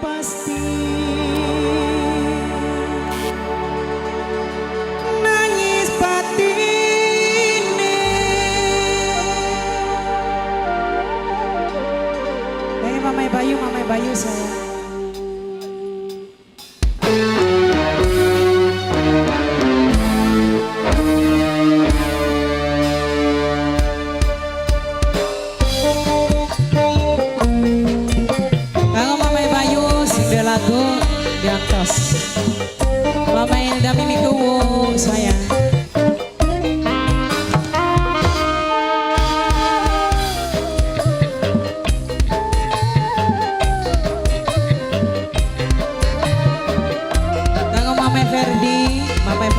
pasti nangis batine. Mamai Bayu sayang. Lagu diantos Mama Hilda Mimi Kuwu sayang. Kanggo Mama Ferdi Mama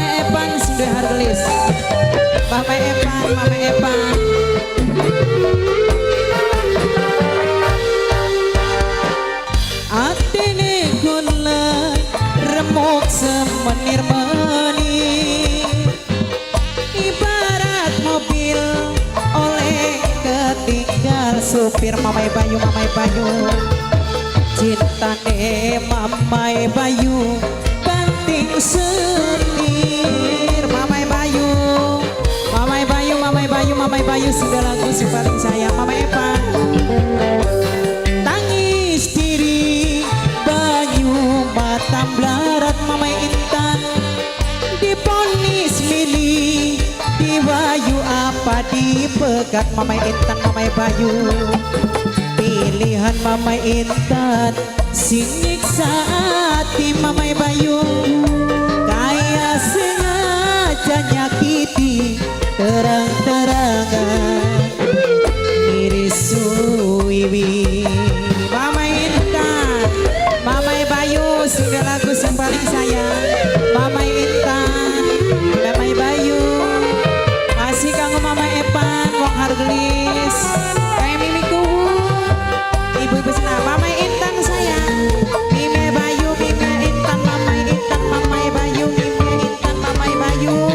Epan sudah hargelis Mama Epan atene kula remuk semenir-menir ibarat mobil oleh ketinggal supir. Mamai Bayu cintane Mamai Bayu banting setir. Mamai Bayu sudah lagu si paling sayang. Mama Epa tangis diri Bayu Batam Blarat. Mama Intan diponis milih di Bayu apa dipegat. Mama Intan Mama Bayu pilihan Mama Intan sing nyiksa hati. Mama Bayu kaya sengaja nyakiti terang-terangan miris suwiwi. Mama Intan Mama Bayu sudah lagu yang paling sayang. Mama Intan Mama Bayu masih kanggo Mama Epan wong hargelis kayak Mimi Kuwu ibu-ibu senang. Mama Intan sayang Mimi Bayu Mimi Intan Mama Intan Mama Bayu Mimi Intan Mama Bayu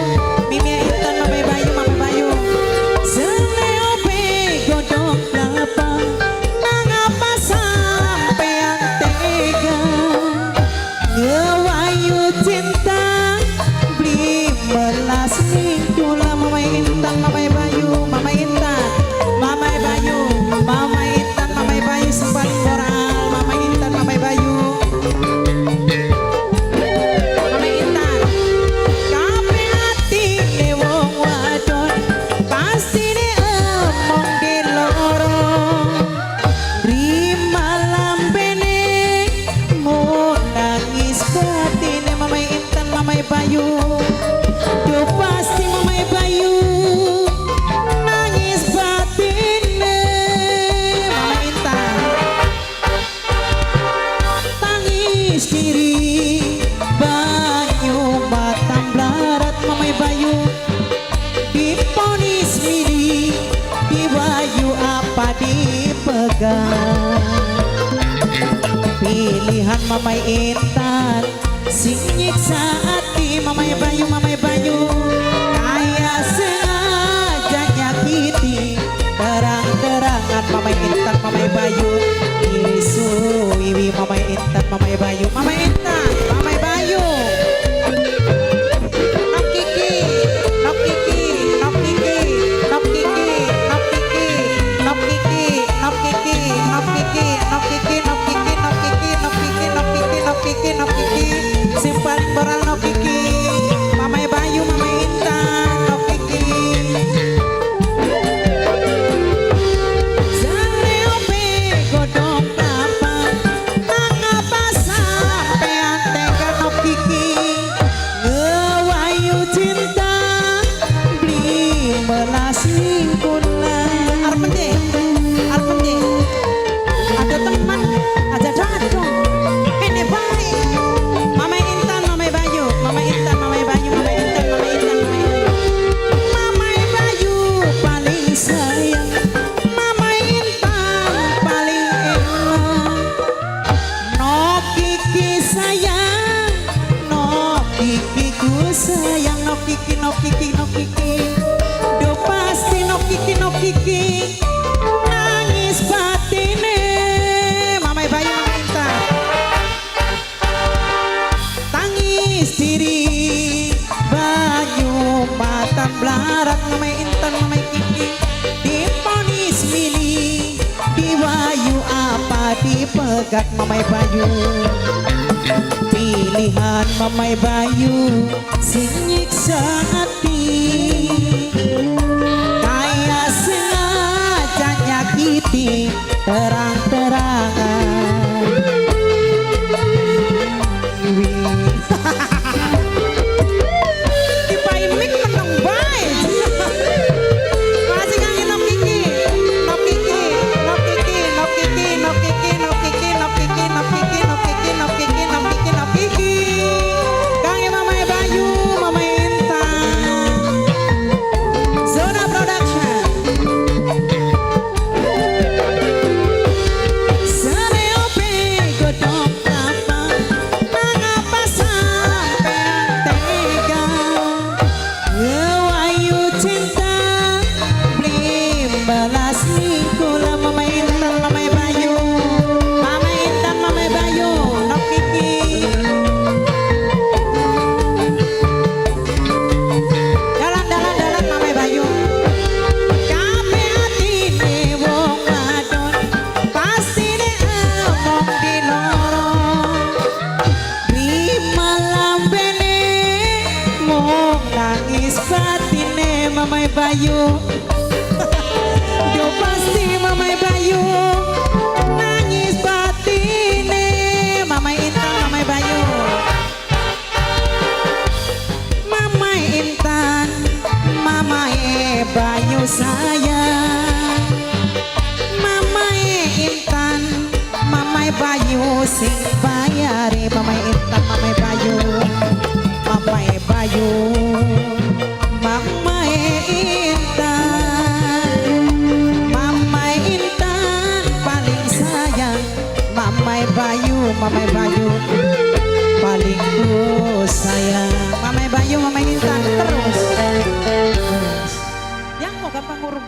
Mimi Intan Mama Bayu Seneo pe godong kelapa nangapa sampean tega ngewayu cinta beli belas mingkula. Mama Intan Mama Bayu Mama Intan Mama Bayu Mama Intan Mama Bayu sempat moral. Mama Intan Mama Bayu Mama Intan kape hati wong wadon pasti diemong di lorong rima lambene mau nangis batine. Mama Intan Mama Bayu yo pasti Mama Bayu nangis batine. Mama Intan tangis diri Bayu Batam Blarat. Mama Bayu diponis milih di Bayu apa dipegang pilihan Mama Intan sing nyiksa hati. Mama Bayu kaya sengaja nyakiti terang-terangan. Mama Intan Mama Bayu isu iwi. Mama Intan Mama Bayu Mama Intan Mama Bayu nok kiki nok kiki nok kiki nok kiki nok kiki nok kiki nok kiki nok kiki nok kiki nok kiki nok kiki nok kiki nok kiki nok kiki nok kiki simpan moral nok kiki. Mama Bayu Mama Intan nok kiki Zaneo pe godong kelapa nangapa sampean tega. Nok kiki ngewayu cinta beli belas mingkula. Arep mending ada teman hati pegat Mamai Bayu. Pilihan Mamai Bayu sing nyiksa hati, kaya sengaja nyakiti terang-terangan. Mamai Bayu, do pasti Mamai Bayu nangis batine. Mamai Intan, Mamai Bayu, Mamai Intan, Mamai Bayu sayang. Mamai Intan, Mamai Bayu sing bayari. Mamai Intan, Mamai Bayu, Mamai Bayu. Mamai Intan paling sayang. Mamai Bayu paling ku sayang. Mamai Bayu, Mamai Intan terus. Yang mau gampang ngurung